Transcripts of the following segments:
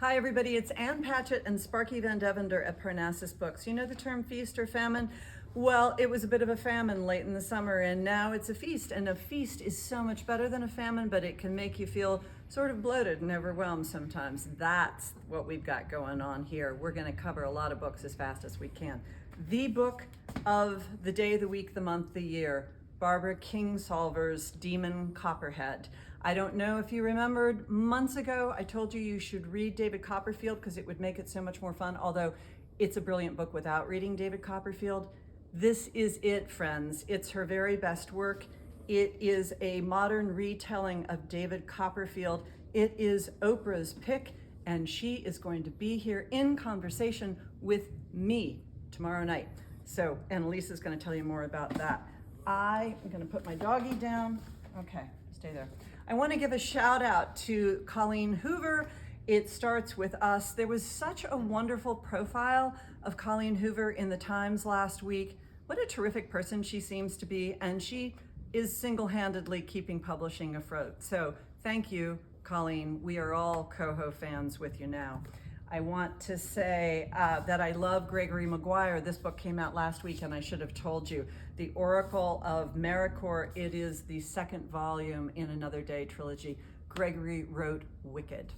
Hi everybody, it's Ann Patchett and Sparky Van Devender at Parnassus Books. You know the term feast or famine? Well, it was a bit of a famine late in the summer and now it's a feast. And a feast is so much better than a famine, but it can make you feel sort of bloated and overwhelmed sometimes. That's what we've got going on here. We're gonna cover a lot of books as fast as we can. The book of the day, the week, the month, the year, Barbara Kingsolver's Demon Copperhead. I don't know if you remembered, months ago I told you you should read David Copperfield because it would make it so much more fun, although it's a brilliant book without reading David Copperfield. This is it, friends. It's her very best work. It is a modern retelling of David Copperfield. It is Oprah's pick, and she is going to be here in conversation with me tomorrow night. So Annalise is going to tell you more about that. I am going to put my doggie down. Okay, stay there. I want to give a shout out to Colleen Hoover. It starts with us. There was such a wonderful profile of Colleen Hoover in the Times last week. What a terrific person she seems to be, and she is single-handedly keeping publishing afloat. So thank you, Colleen. We are all Coho fans with you now. I want to say that I love Gregory Maguire. This book came out last week and I should have told you. The Oracle of Maricourt. It is the second volume in Another Day trilogy. Gregory wrote Wicked.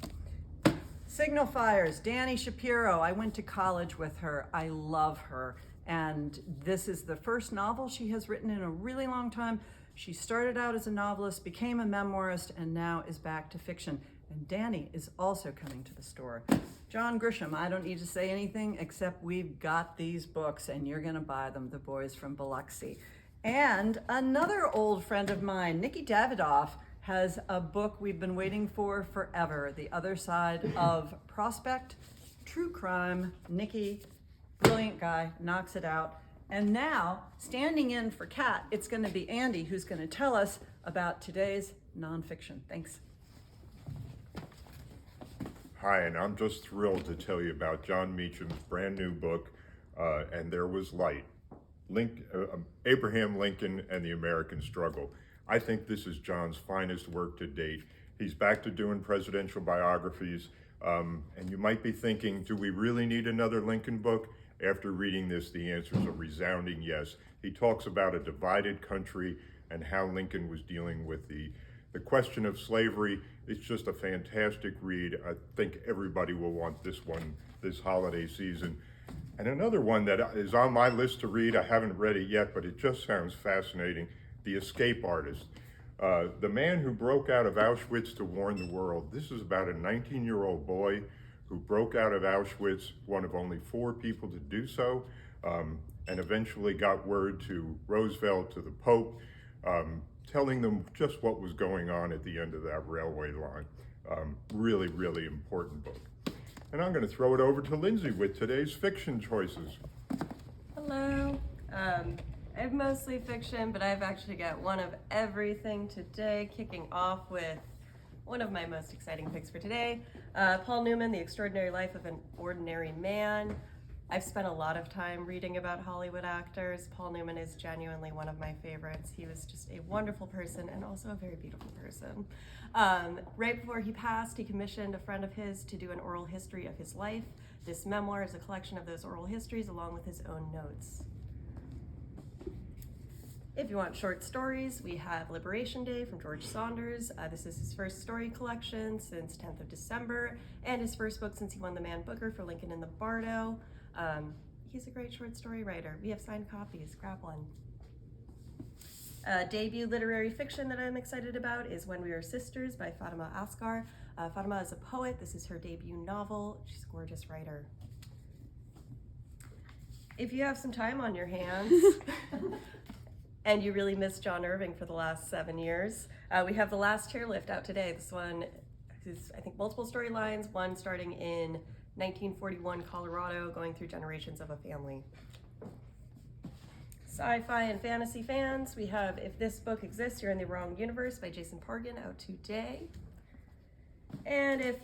Signal Fires, Dani Shapiro. I went to college with her. I love her. And this is the first novel she has written in a really long time. She started out as a novelist, became a memoirist, and now is back to fiction. And Dani is also coming to the store. John Grisham, I don't need to say anything except we've got these books and you're gonna buy them, The Boys from Biloxi. And another old friend of mine, Nikki Davidoff, has a book we've been waiting for forever, The Other Side of Prospect, true crime. Nikki, brilliant guy, knocks it out. And now, standing in for Kat, it's gonna be Andy who's gonna tell us about today's nonfiction. Thanks. Hi, and I'm just thrilled to tell you about John Meacham's brand new book, And There Was Light, Abraham Lincoln and the American Struggle. I think this is John's finest work to date. He's back to doing presidential biographies, and you might be thinking, do we really need another Lincoln book? After reading this, the answer is a resounding yes. He talks about a divided country and how Lincoln was dealing with the question of slavery. It's just a fantastic read. I think everybody will want this one this holiday season. And another one that is on my list to read, I haven't read it yet, but it just sounds fascinating, The Escape Artist. The man who broke out of Auschwitz to warn the world. This is about a 19-year-old boy who broke out of Auschwitz, one of only 4 people to do so, and eventually got word to Roosevelt, to the Pope, telling them just what was going on at the end of that railway line. Really, really important book. And I'm going to throw it over to Lindsay with today's fiction choices. Hello. I have mostly fiction, but I've actually got one of everything today, kicking off with one of my most exciting picks for today. Paul Newman, The Extraordinary Life of an Ordinary Man. I've spent a lot of time reading about Hollywood actors. Paul Newman is genuinely one of my favorites. He was just a wonderful person and also a very beautiful person. Right before he passed, he commissioned a friend of his to do an oral history of his life. This memoir is a collection of those oral histories along with his own notes. If you want short stories, we have Liberation Day from George Saunders. This is his first story collection since 10th of December and his first book since he won the Man Booker for Lincoln in the Bardo. He's a great short story writer. We have signed copies, grab one. Debut literary fiction that I'm excited about is When We Were Sisters by Fatima Asghar. Fatima is a poet. This is her debut novel. She's a gorgeous writer. If you have some time on your hands and you really miss John Irving for the last 7 years, we have The Last Chairlift out today. This one is, I think, multiple storylines, one starting in 1941 Colorado, going through generations of a family. Sci-fi and fantasy fans, we have If This Book Exists, You're in the Wrong Universe by Jason Pargin, out today. And if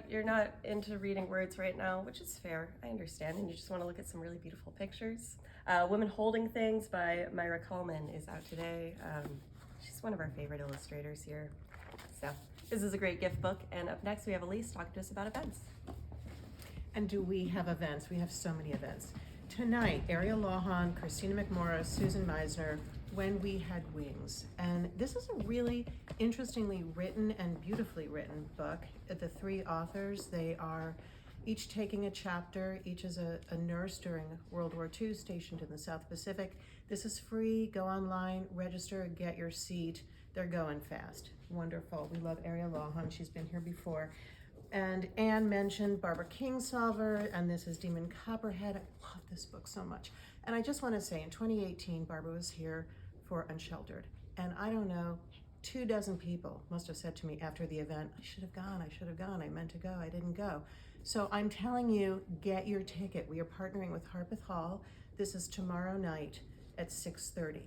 you're not into reading words right now, which is fair, I understand, and you just want to look at some really beautiful pictures, Women Holding Things by Myra Coleman is out today. She's one of our favorite illustrators here. So this is a great gift book. And up next, we have Elise talking to us about events. And do we have events? We have so many events. Tonight, Ariel Lawhon, Christina McMorris, Susan Meisner, When We Had Wings. And this is a really interestingly written and beautifully written book. The three authors, they are each taking a chapter. Each is a nurse during World War II stationed in the South Pacific. This is free. Go online, register, get your seat. They're going fast. Wonderful. We love Ariel Lawhon. She's been here before. And Anne mentioned Barbara Kingsolver, and this is Demon Copperhead. I love this book so much. And I just want to say, in 2018, Barbara was here for Unsheltered. And I don't know, 24 people must have said to me after the event, I should have gone, I meant to go, I didn't go. So I'm telling you, get your ticket. We are partnering with Harpeth Hall. This is tomorrow night at 6:30.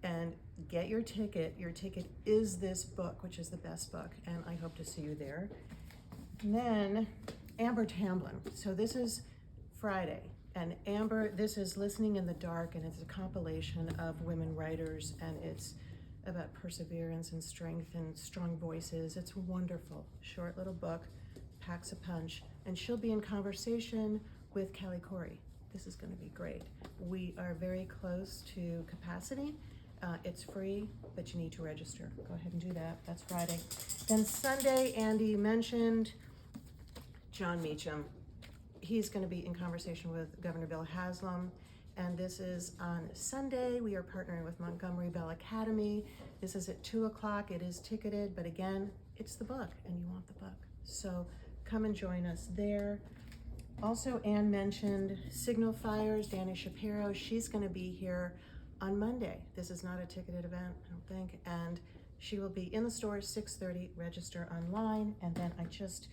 And get your ticket. Your ticket is this book, which is the best book, and I hope to see you there. And then Amber Tamblyn. So this is Friday, and Amber, this is Listening in the Dark, and it's a compilation of women writers, and it's about perseverance and strength and strong voices. It's wonderful. Short little book, packs a punch, and she'll be in conversation with Callie Corey. This is going to be great. We are very close to capacity. It's free, but you need to register. Go ahead and do that. That's Friday. Then Sunday, Andy mentioned John Meacham. He's going to be in conversation with Governor Bill Haslam, and this is on Sunday. We are partnering with Montgomery Bell Academy. This is at 2 o'clock. It is ticketed, but again, it's the book, and you want the book. So come and join us there. Also, Anne mentioned Signal Fires, Danny Shapiro. She's going to be here on Monday. This is not a ticketed event, I don't think, and she will be in the store 6:30, register online. And then I just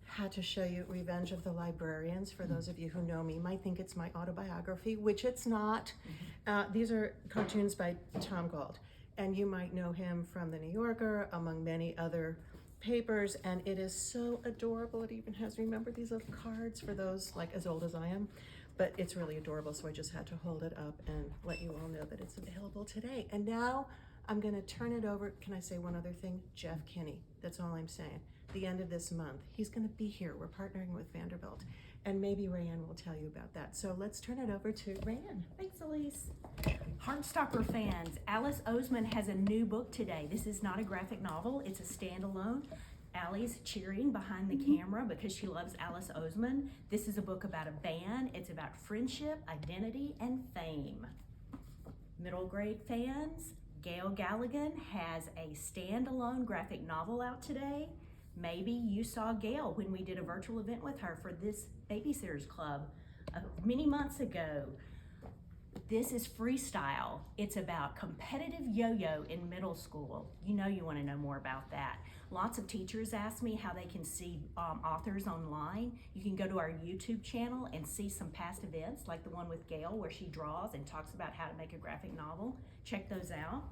had to show you Revenge of the Librarians. For those of you who know me, might think it's my autobiography, which it's not. These are cartoons by Tom Gauld, and you might know him from The New Yorker, among many other papers, and it is so adorable. It even has, remember these little cards for those like as old as I am? But it's really adorable, so I just had to hold it up and let you all know that it's available today. And now I'm gonna turn it over. Can I say one other thing? Jeff Kinney, that's all I'm saying. The end of this month, he's gonna be here. We're partnering with Vanderbilt. And maybe Rayanne will tell you about that. So let's turn it over to Rayanne. Thanks, Elise. Heartstopper fans, Alice Oseman has a new book today. This is not a graphic novel, it's a standalone. Allie's cheering behind the camera because she loves Alice Oseman. This is a book about a band. It's about friendship, identity, and fame. Middle grade fans, Gail Galligan has a standalone graphic novel out today. Maybe you saw Gail when we did a virtual event with her for this Babysitters Club many months ago. This is freestyle. It's about competitive yo-yo in middle school. You know you want to know more about that. Lots of teachers ask me how they can see authors online. You can go to our YouTube channel and see some past events, like the one with Gail where she draws and talks about how to make a graphic novel. Check those out.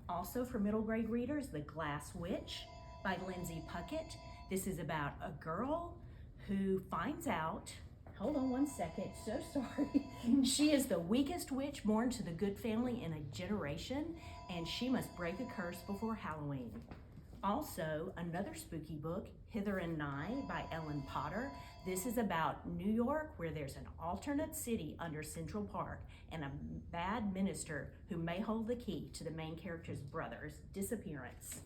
Also for middle grade readers, The Glass Witch by Lindsay Puckett. This is about a girl who finds out, hold on one second, so sorry. She is the weakest witch born to the good family in a generation, and she must break a curse before Halloween. Also, another spooky book, Hither and Nigh by Ellen Potter. This is about New York, where there's an alternate city under Central Park and a bad minister who may hold the key to the main character's brother's disappearance.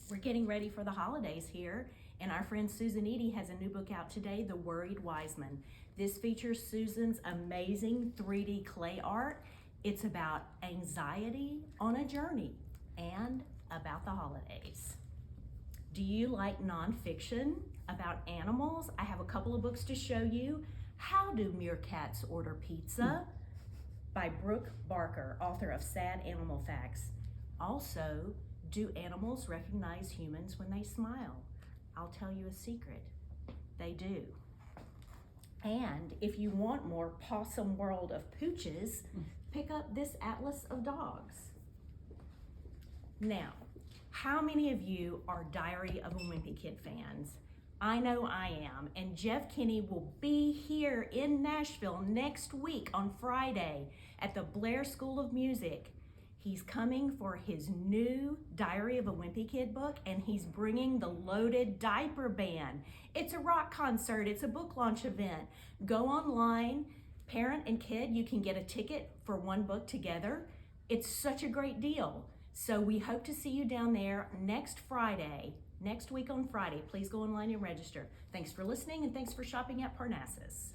We're getting ready for the holidays here, and our friend Susan Eady has a new book out today, The Worried Wiseman. This features Susan's amazing 3D clay art. It's about anxiety on a journey and about the holidays. Do you like nonfiction about animals? I have a couple of books to show you. How Do Meerkats Order Pizza by Brooke Barker, author of Sad Animal Facts. Also, do animals recognize humans when they smile? I'll tell you a secret, they do. And if you want more Possum World of Pooches, pick up this Atlas of Dogs. Now, how many of you are Diary of a Wimpy Kid fans? I know I am, and Jeff Kinney will be here in Nashville next week on Friday at the Blair School of Music. He's coming for his new Diary of a Wimpy Kid book, and he's bringing the Loaded Diaper Band. It's a rock concert, it's a book launch event. Go online, parent and kid, you can get a ticket for one book together. It's such a great deal. So we hope to see you down there next Friday, next week on Friday. Please go online and register. Thanks for listening, and thanks for shopping at Parnassus.